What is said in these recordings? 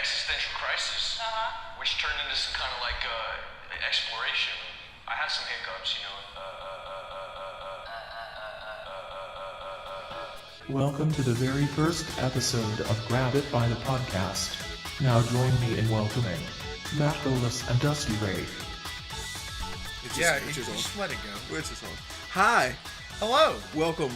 existential crisis, which turned into some kind of like exploration. I had some hiccups, you know. Welcome to the very first episode of Grab It by the Podcast. Now join me in welcoming Matt, Bolus, and Dusty Ray. Just let it go. It's just on. Hi. Hello. Welcome,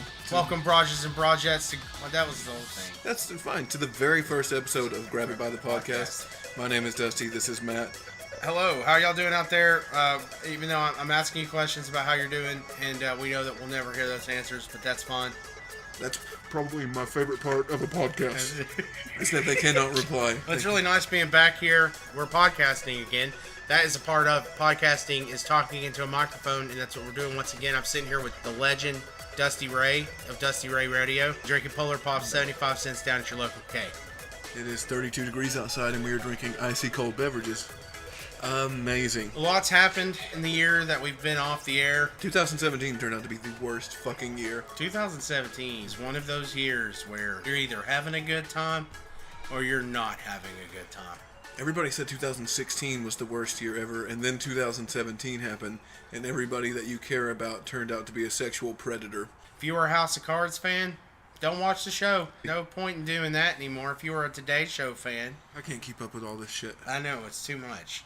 Broges and Brojettes. That was the whole thing. That's fine. To the very first episode of Grab It by the Podcast. My name is Dusty. This is Matt. Hello. How y'all doing out there? Even though I'm asking you questions about how you're doing, and we know that we'll never hear those answers, but that's fine. That's probably my favorite part of a podcast, is that they cannot reply. Well, it's really nice being back here. We're podcasting again. That is a part of podcasting, is talking into a microphone, and that's what we're doing once again. I'm sitting here with the legend, Dusty Ray, of Dusty Ray Radio, drinking Polar Pop 75 cents down at your local K. It is 32 degrees outside, and we are drinking icy cold beverages. Amazing. A lot's happened in the year that we've been off the air. 2017 turned out to be the worst fucking year. 2017 is one of those years where you're either having a good time or you're not having a good time. Everybody said 2016 was the worst year ever, and then 2017 happened, and everybody that you care about turned out to be a sexual predator. If you are a House of Cards fan, don't watch the show. No point in doing that anymore. If you are a Today Show fan, I can't keep up with all this shit. I know, it's too much.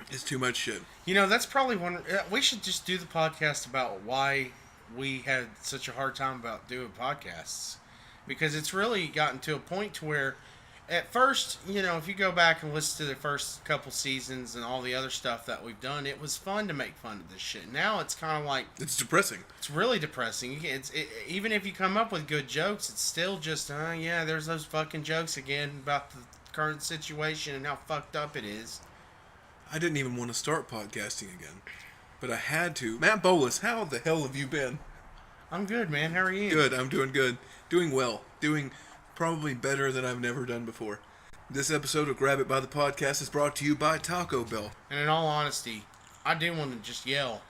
It's too much shit. You know, that's probably one... We should just do the podcast about why we had such a hard time about doing podcasts. Because it's really gotten to a point to where, at first, you know, if you go back and listen to the first couple seasons and all the other stuff that we've done, it was fun to make fun of this shit. Now it's kind of like... It's depressing. It's really depressing. Even if you come up with good jokes, it's still just, yeah, there's those fucking jokes again about the current situation and how fucked up it is. I didn't even want to start podcasting again, but I had to. Matt Bolus, how the hell have you been? I'm good, man. How are you? Good, I'm doing good. Doing well. Doing probably better than I've never done before. This episode of Grab It by the Podcast is brought to you by Taco Bell. And in all honesty, I do want to just yell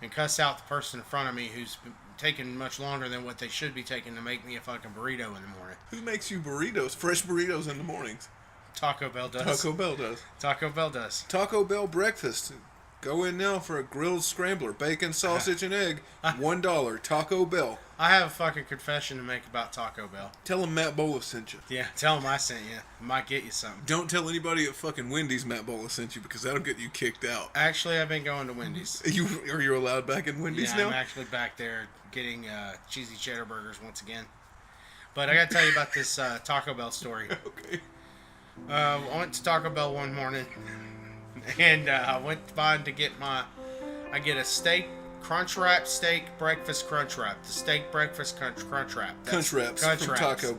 and cuss out the person in front of me who's been taking much longer than what they should be taking to make me a fucking burrito in the morning. Who makes you burritos? Fresh burritos in the mornings. Taco Bell does. Taco Bell does. Taco Bell does. Taco Bell breakfast. Go in now for a grilled scrambler, bacon, sausage, and egg. $1. Taco Bell. I have a fucking confession to make about Taco Bell. Tell them Matt Bolus sent you. Yeah, tell them I sent you. I might get you something. Don't tell anybody at fucking Wendy's Matt Bolus sent you, because that'll get you kicked out. Actually, I've been going to Wendy's. Are you allowed back in Wendy's now? I'm actually back there getting cheesy cheddar burgers once again. But I gotta tell you about this Taco Bell story. Okay. I went to Taco Bell one morning, and I went by to get I get a steak, crunch wrap steak breakfast crunch wrap. The steak breakfast crunch wrap. Crunch wraps from Taco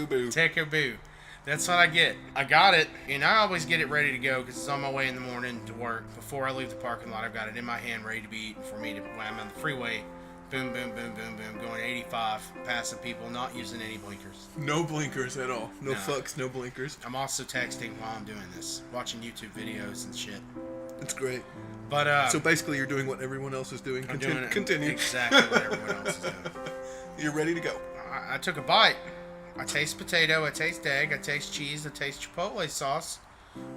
Boo. Taco Boo. That's what I get. I got it, and I always get it ready to go because it's on my way in the morning to work. Before I leave the parking lot, I've got it in my hand ready to be eaten for me to, when I'm on the freeway. Boom, boom, boom, boom, boom, going 85, passing people, not using any blinkers. No blinkers at all. No fucks, no blinkers. I'm also texting while I'm doing this, watching YouTube videos and shit. It's great. But so basically you're doing what everyone else is doing. Continue. Exactly what everyone else is doing. You're ready to go. I took a bite. I taste potato, I taste egg, I taste cheese, I taste chipotle sauce.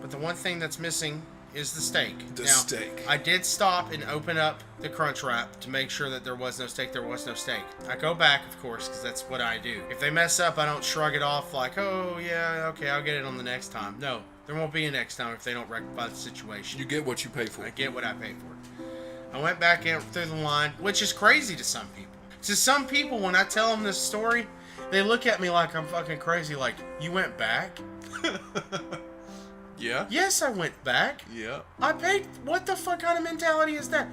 But the one thing that's missing is the steak. Steak. I did stop and open up the crunch wrap to make sure that there was no steak. There was no steak. I go back, of course, because that's what I do. If they mess up, I don't shrug it off like, oh, yeah, okay, I'll get it on the next time. No, there won't be a next time if they don't rectify the situation. You get what you pay for. I get what I pay for. I went back in through the line, which is crazy to some people. To some people, when I tell them this story, they look at me like I'm fucking crazy, like, you went back? Yeah? Yes, I went back. Yeah. I paid. What the fuck kind of mentality is that?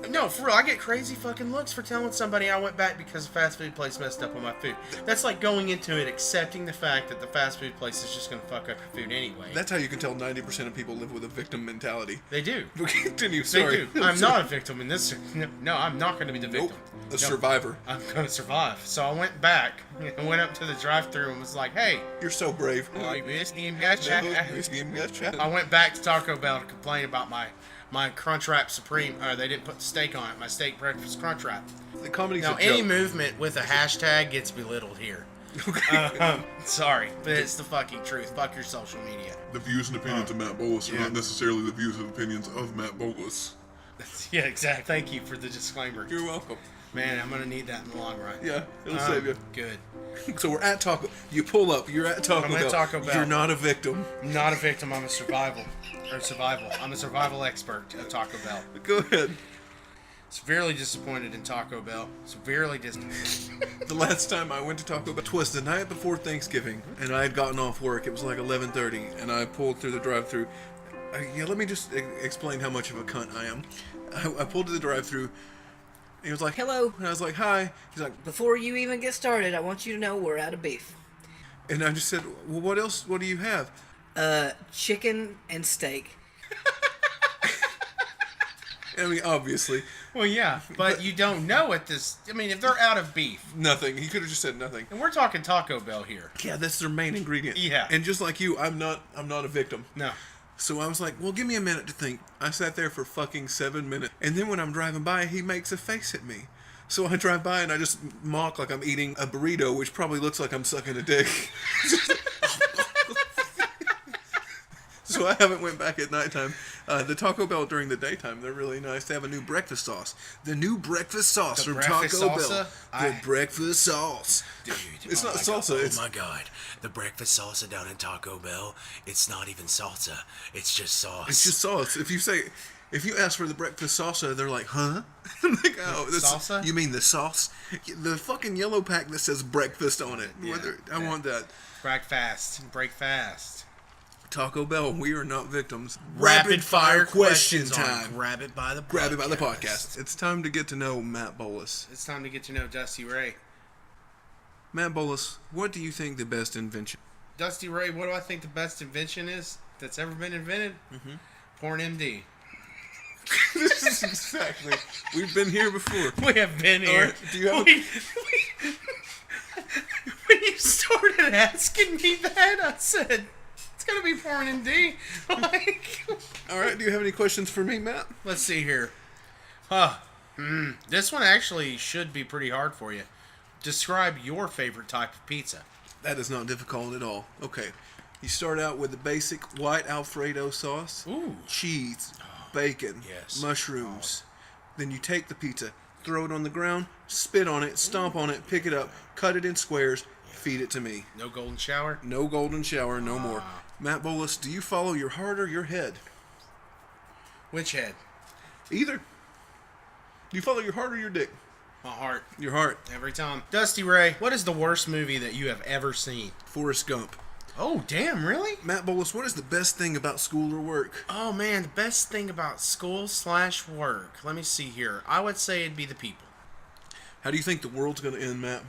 No, for real, I get crazy fucking looks for telling somebody I went back because a fast food place messed up on my food. That's like going into it accepting the fact that the fast food place is just going to fuck up your food anyway. That's how you can tell 90% of people live with a victim mentality. They do. Continue, sorry. They do. I'm not a victim in this. No, I'm not going to be the victim. Nope. A survivor. I'm going to survive. So I went back and went up to the drive-thru and was like, hey. You're so brave. I went back to Taco Bell to complain about my Crunchwrap Supreme, they didn't put the steak on it, my steak breakfast Crunchwrap. The comedy's now, a joke. any movement with a hashtag gets belittled here. Sorry, but it's the fucking truth. Fuck your social media. The views and opinions of Matt Bolus are not necessarily the views and opinions of Matt Bolus. Yeah, exactly. Thank you for the disclaimer. You're welcome. Man, I'm gonna need that in the long run. Yeah, it'll save you. Good. So we're at Taco. You pull up. You're at Taco I'm Bell. at Taco Bell. You're not a victim. I'm not a victim. I'm a survival. I'm a survival expert at Taco Bell. Go ahead. Severely disappointed in Taco Bell. Severely disappointed. The last time I went to Taco Bell was the night before Thanksgiving, and I had gotten off work. It was like 11:30, and I pulled through the drive-thru. Let me just explain how much of a cunt I am. I pulled to the drive-thru. He was like, "Hello," and I was like, "Hi." He's like, Before you even get started, I want you to know we're out of beef. and I just said, "Well, what else? What do you have?" Chicken and steak. I mean, obviously, Well, yeah, but you don't know at this. I mean, if they're out of beef, nothing. He could have just said nothing. and we're talking Taco Bell here. Yeah, that's their main ingredient. Yeah. And just like you, I'm not a victim. No. So I was like, well, give me a minute to think. I sat there for fucking 7 minutes. And then when I'm driving by, he makes a face at me. So I drive by and I just mock like I'm eating a burrito, which probably looks like I'm sucking a dick. So I haven't went back at nighttime. The Taco Bell during the daytime, they're really nice. They have a new breakfast sauce. The new breakfast sauce The from breakfast Taco salsa? Bell. The breakfast sauce. Dude, It's not my salsa, God, it's- oh my god, the breakfast salsa down in Taco Bell. It's not even salsa. It's just sauce. It's just sauce. If you ask for the breakfast salsa, they're like, huh? I'm like, oh, this, Salsa? You mean the sauce? The fucking yellow pack that says breakfast on it. Yeah, I want that. Break fast. Break fast. Taco Bell, we are not victims. Rapid fire question questions on time. Grab it by the Grab it by the podcast. It's time to get to know Matt Bolus. It's time to get to know Dusty Ray. Matt Bolus, what do you think the best invention? Dusty Ray, what do I think the best invention is that's ever been invented? Porn MD. This is exactly. We've been here before. We have been here. Alright, do you have when you started asking me that, I said, it's going to be Porn MD. Like, All right, do you have any questions for me, Matt? let's see here. This one actually should be pretty hard for you. Describe your favorite type of pizza. That is not difficult at all. Okay. You start out with the basic white Alfredo sauce, Ooh. cheese, bacon, yes. mushrooms. Then you take the pizza, throw it on the ground, spit on it, stomp on it, pick it up, cut it in squares, feed it to me. No golden shower? No golden shower, no more. Matt Bolus, do you follow your heart or your head? Which head? Either. Do you follow your heart or your dick? My heart. Your heart. Every time. Dusty Ray, what is the worst movie that you have ever seen? Forrest Gump. Oh, damn, really? Matt Bolus, what is the best thing about school or work? Oh, man, the best thing about school/work. Let me see here. I would say it'd be the people. How do you think the world's going to end, Matt?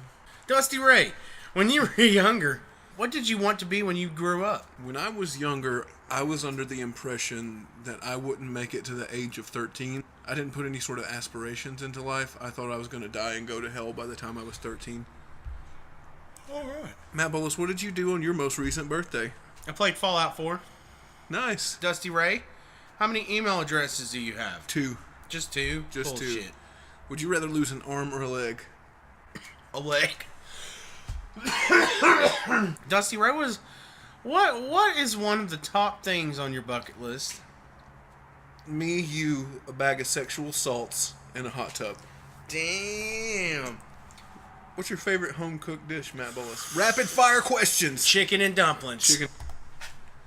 Dusty Ray, when you were younger, what did you want to be when you grew up? When I was younger, I was under the impression that I wouldn't make it to the age of 13. I didn't put any sort of aspirations into life. I thought I was going to die and go to hell by the time I was 13. All right. Matt Bolus, what did you do on your most recent birthday? I played Fallout 4. Nice. Dusty Ray, how many email addresses do you have? 2. Just two? Just Bullshit. 2. Would you rather lose an arm or a leg? A leg. Dusty Ray, what is one of the top things on your bucket list? Me, you, a bag of sexual salts, and a hot tub. Damn. What's your favorite home-cooked dish, Matt Bolus? Rapid fire questions. Chicken and dumplings. Chicken.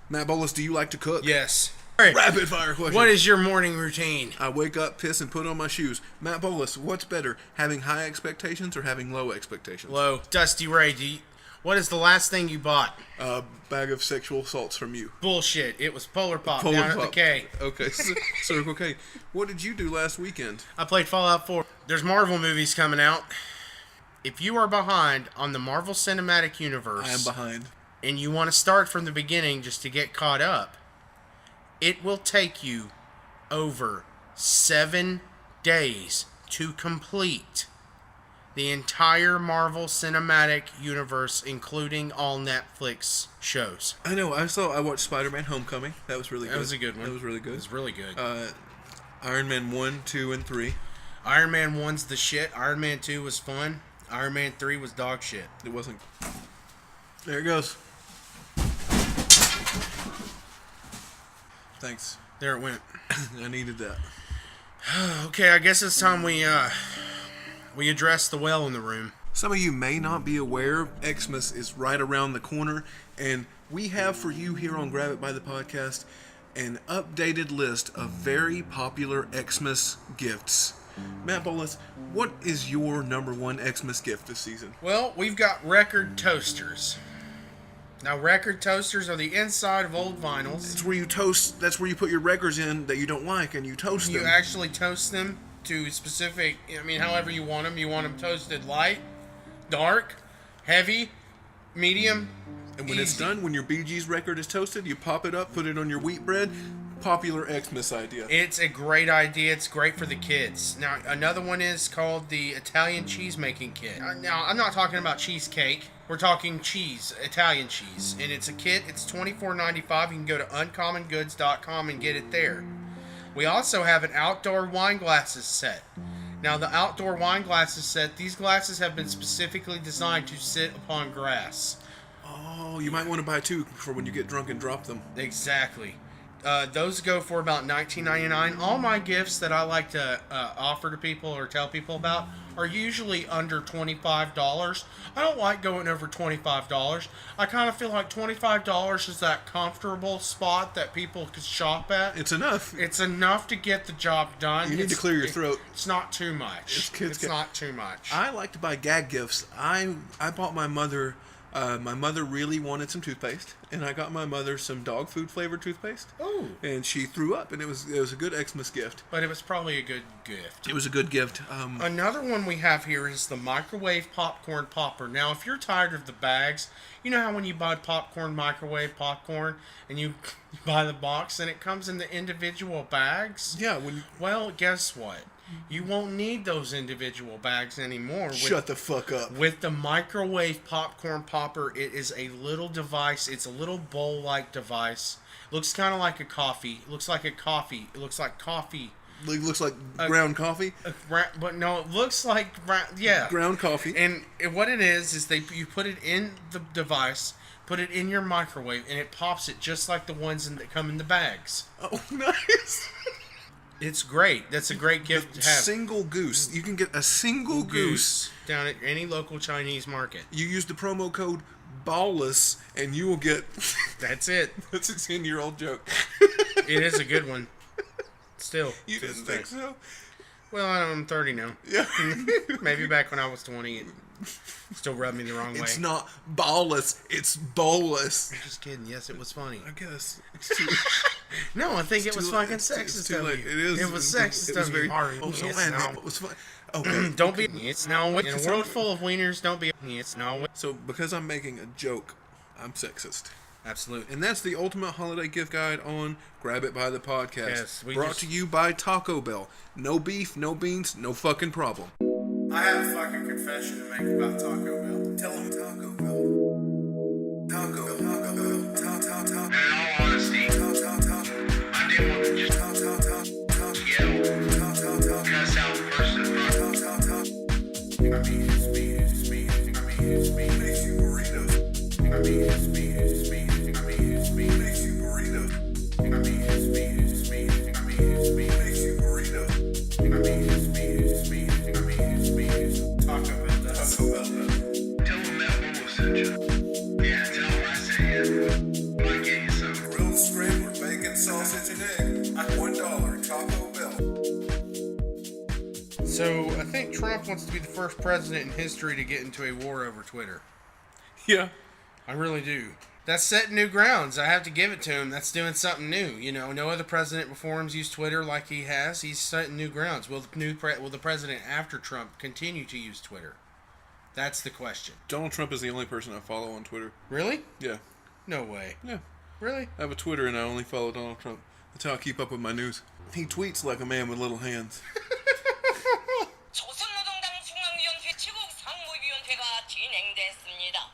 Matt Bolus, do you like to cook? Yes. All right. Rapid fire questions. What is your morning routine? I wake up, piss, and put on my shoes. Matt Bolus, what's better, having high expectations or having low expectations? Low. Dusty Ray, what is the last thing you bought? A bag of sexual salts from you. Bullshit. It was Polar Pop Polar down at Pop. the K. Okay, Circle K. What did you do last weekend? I played Fallout 4. There's Marvel movies coming out. If you are behind on the Marvel Cinematic Universe, I am behind. and you want to start from the beginning just to get caught up, it will take you over 7 days to complete the entire Marvel Cinematic Universe, including all Netflix shows. I know. I watched Spider-Man: Homecoming. That was really good. That was a good one. That was really It good. was really good. Iron Man 1, 2, and 3. Iron Man 1's the shit. Iron Man 2 was fun. Iron Man 3 was dog shit. It wasn't. There it goes. Thanks. There it went. I needed that. Okay, I guess it's time we address the well in the room. Some of you may not be aware, Xmas is right around the corner, and we have for you here on Grab It by the Podcast an updated list of very popular Xmas gifts. Matt Bolus, what is your number one Xmas gift this season? Well, we've got record toasters. Now, record toasters are the inside of old vinyls. It's where you toast. That's where you put your records in that you don't like, and you toast them. You actually toast them to specific, however you want them. You want them toasted light, dark, heavy, medium. And when it's done, when your Bee Gees record is toasted, you pop it up, put it on your wheat bread. Popular Xmas idea. It's a great idea. It's great for the kids. Now, another one is called the Italian cheese making kit. Now, I'm not talking about cheesecake. We're talking cheese, Italian cheese. And it's a kit. It's $24.95. You can go to uncommongoods.com and get it there. We also have an outdoor wine glasses set. Now, the outdoor wine glasses set, these glasses have been specifically designed to sit upon grass. Oh, you might want to buy two for when you get drunk and drop them. Exactly. Those go for about $19.99. All my gifts that I like to offer to people or tell people about are usually under $25. I don't like going over $25. I kind of feel like $25 is that comfortable spot that people could shop at. It's enough. It's enough to get the job done. You need to clear your throat. It's not too much. It's not too much. I like to buy gag gifts. I bought my mother. My mother really wanted some toothpaste, and I got my mother some dog food flavored toothpaste. Ooh. And she threw up, and it was a good Xmas gift. But it was probably a good gift. It was a good gift. Another one we have here is the microwave popcorn popper. Now, if you're tired of the bags, you know how when you buy microwave popcorn, and you buy the box, and it comes in the individual bags? Yeah. Well, guess what? You won't need those individual bags anymore. Shut the fuck up. With the microwave popcorn popper, it is a little device. It's a little bowl-like device. Looks kind of like a coffee. It looks like coffee. It looks like ground coffee. But no, it looks like ground coffee. And what it is you put it in the device, put it in your microwave, and it pops it just like the ones that come in the bags. Oh, nice. It's great. That's a great gift to have. Single goose. You can get a single goose down at any local Chinese market. You use the promo code Bolus, and you will get. That's it. That's a 10-year-old joke. It is a good one. Still. You didn't think so? Well, I'm 30 now. Yeah. Maybe back when I was 20, it still rubbed me the wrong way. It's not Bolus, it's Bolus. I'm just kidding. Yes, it was funny. I guess. No, I think it was fucking sexist of you. It is. It was sexist of you. Oh, so man, it was fun. Okay. Don't be. It's now in a world full of wieners. Don't be. It's now. So because I'm making a joke, I'm sexist. Absolutely. And that's the ultimate holiday gift guide on Grab It by the Podcast. Yes, brought to you by Taco Bell. No beef, no beans, no fucking problem. I have a fucking confession to make about Taco Bell. Tell them Taco Bell. Taco Bell. In all honesty, I didn't want to just yell, cuss out the person in front. I mean, it's me. Makes you burritos. I mean, it's me. Makes you burritos. I mean, it's me. Makes you burritos. I mean, it's me. Taco Bell does. Taco Bell does. Tell them that Bolus sent you. Yeah, tell them I said yeah. Might get you some. Grilled scrambled bacon, sausage, and egg. $1. Taco Bell. So, I think Trump wants to be the first president in history to get into a war over Twitter. Yeah. I really do. That's setting new grounds. I have to give it to him. That's doing something new. You know, no other president before him's used Twitter like he has. He's setting new grounds. Will the president after Trump continue to use Twitter? That's the question. Donald Trump is the only person I follow on Twitter. Really? Yeah. No way. Yeah. Really? I have a Twitter and I only follow Donald Trump. That's how I keep up with my news. He tweets like a man with little hands.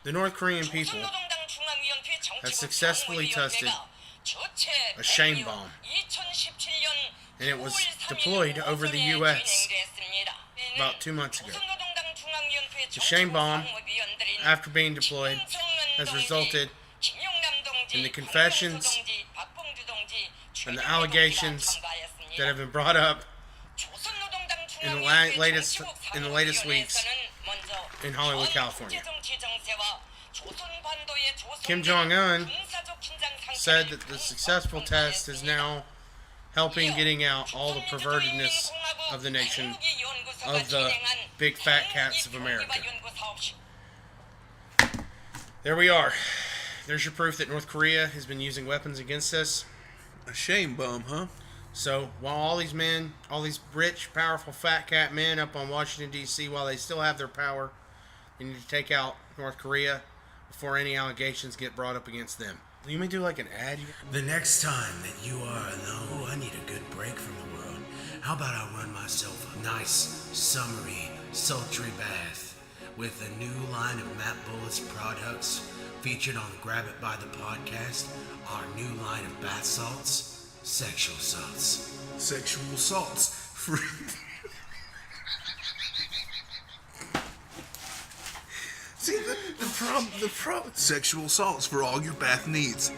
The North Korean people have successfully tested a shame bomb, and it was deployed over the U.S. about 2 months ago. The shame bomb, after being deployed, has resulted in the confessions and the allegations that have been brought up in the latest weeks in Hollywood, California. Kim Jong-un said that the successful test is now helping getting out all the pervertedness of the nation, of the big fat cats of America. There we are. There's your proof that North Korea has been using weapons against us. A shame bum, huh? So while all these men, all these rich, powerful fat cat men up on Washington, D.C., while they still have their power, they need to take out North Korea before any allegations get brought up against them. You may do like an ad. The next time that you are alone, I need a good break from the world. How about I run myself a nice, summery, sultry bath with a new line of Matt Bolus products featured on Grab It by the Podcast, our new line of bath salts, sexual salts. Sexual salts. See, the problem. Sexual salts for all your bath needs.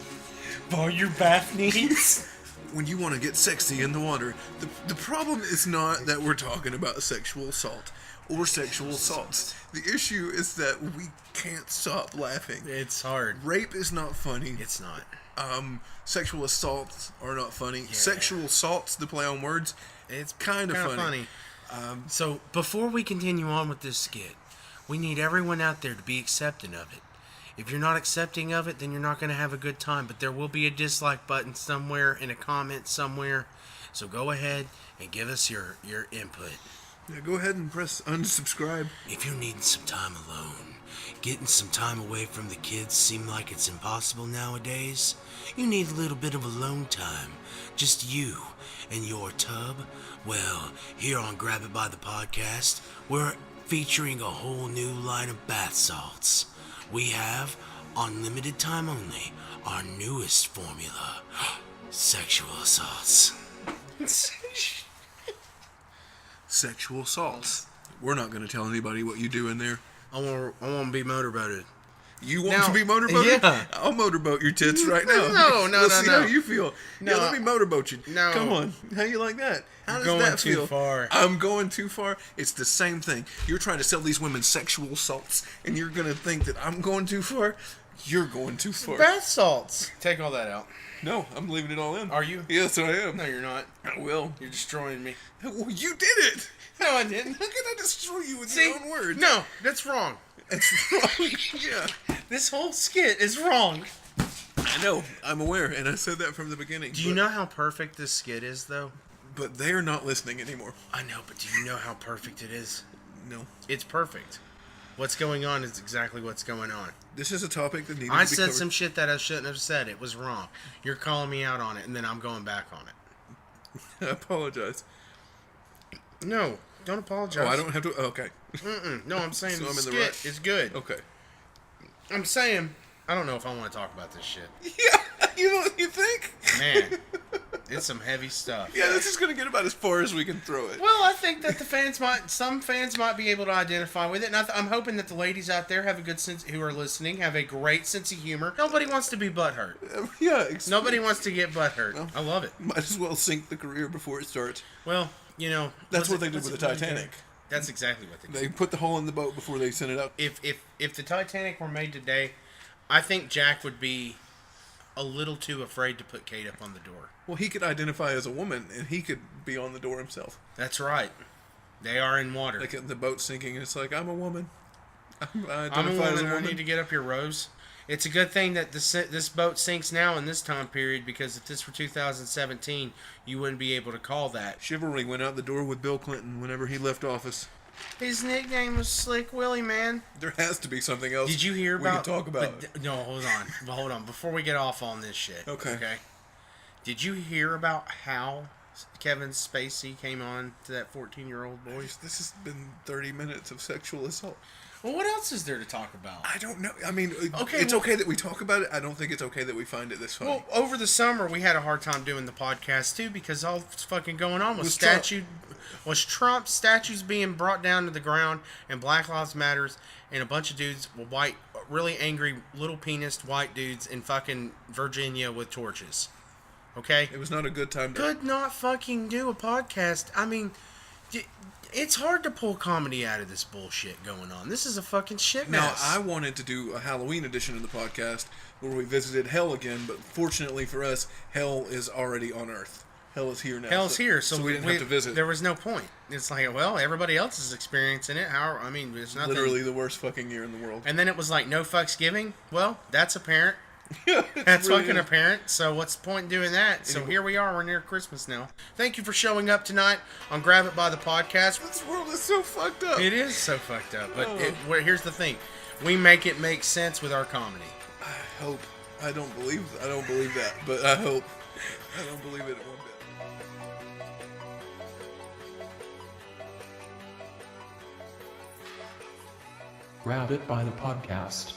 For your bath needs. When you want to get sexy in the water, the problem is not that we're talking about sexual assault or sexual assaults. The issue is that we can't stop laughing. It's hard. Rape is not funny. It's not. Sexual assaults are not funny. Yeah. Sexual assaults, the play on words, It's kind of funny. So before we continue on with this skit, we need everyone out there to be accepting of it. If you're not accepting of it, then you're not going to have a good time. But there will be a dislike button somewhere in a comment somewhere. So go ahead and give us your input. Yeah, go ahead and press unsubscribe. If you're needing some time alone, getting some time away from the kids seem like it's impossible nowadays, you need a little bit of alone time. Just you and your tub. Well, here on Grab It by the Podcast, we're featuring a whole new line of bath salts. We have, on limited time only, our newest formula, sexual assaults. Sexual assaults. We're not going to tell anybody what you do in there. I want to be motorboated. You want Now- to be motorboated? Yeah. I'll motorboat your tits right now. No, Let's see no. how you feel. No. Yeah, let me motorboat you. No. Come on. How you like that? How does Going that too feel? far. I'm going too far. It's the same thing. You're trying to sell these women sexual assaults, and you're going to think that I'm going too far? You're going too far. Bath salts. Take all that out. No, I'm leaving it all in. Are you? Yes, I am. No, you're not. I will. You're destroying me. Well, you did it. No, I didn't. How can I destroy you with See? your own words? No, that's wrong. It's wrong. Yeah. This whole skit is wrong. I know. I'm aware, and I said that from the beginning. Do you know how perfect this skit is, though? But they are not listening anymore. I know, but do you know how perfect it is? No. It's perfect. What's going on is exactly what's going on. This is a topic that needed I to be said covered. some shit that I shouldn't have said. It was wrong. You're calling me out on it, and then I'm going back on it. I apologize. No, don't apologize. Oh, I don't have to. Okay. No, I'm saying So the I'm in the skit right. is good. Okay. I'm saying, I don't know if I want to talk about this shit. Yeah, you think? Man, it's some heavy stuff. Yeah, this is gonna get about as far as we can throw it. Well, I think that some fans might be able to identify with it, and I'm hoping that the ladies out there have a good sense, who are listening, have a great sense of humor. Nobody wants to be butthurt. Yeah. Nobody wants to get butthurt. Well, I love it. Might as well sink the career before it starts. Well, you know, That's what's what they it- did what's with it the really Titanic. do? That's exactly what they did. They put the hole in the boat before they sent it out. If the Titanic were made today, I think Jack would be a little too afraid to put Kate up on the door. Well, he could identify as a woman, and he could be on the door himself. That's right. They are in water. Like the boat sinking, and it's like, I'm a woman. I I'm a identify woman, as a and I woman. need to get up here, Rose. It's a good thing that this boat sinks now in this time period, because if this were 2017, you wouldn't be able to call that. Chivalry went out the door with Bill Clinton whenever he left office. His nickname was Slick Willie, man. There has to be something else. Did you hear about? We can talk about. No, hold on. Well, hold on. Before we get off on this shit. Okay. Did you hear about how Kevin Spacey came on to that 14-year-old boy? This has been 30 minutes of sexual assault. Well, what else is there to talk about? I don't know. I mean, Okay, it's well- okay that we talk about it. I don't think it's okay that we find it this funny. Well, over the summer we had a hard time doing the podcast too, because all that's fucking going on was Trump statues being brought down to the ground, and Black Lives Matters, and a bunch of dudes with white really angry little penised white dudes in fucking Virginia with torches. Okay? It was not a good time to... Could not fucking do a podcast. I mean, it's hard to pull comedy out of this bullshit going on. This is a fucking shit Now, mess. I wanted to do a Halloween edition of the podcast where we visited Hell again, but fortunately for us, Hell is already on Earth. Hell is here now. Hell's here, so we didn't have to visit. There was no point. It's like, well, everybody else is experiencing it. I mean, there's nothing. Literally the worst fucking year in the world. And then it was like, no fucks giving. Well, that's apparent. Yeah, That's really fucking is. apparent. So what's the point in doing that? So here we are. We're near Christmas now. Thank you for showing up tonight on Grab It by the Podcast. This world is so fucked up. It is so fucked up. But here's the thing. We make it make sense with our comedy. I hope. I don't believe that, but I hope. I don't believe it one bit. Grab It by the Podcast.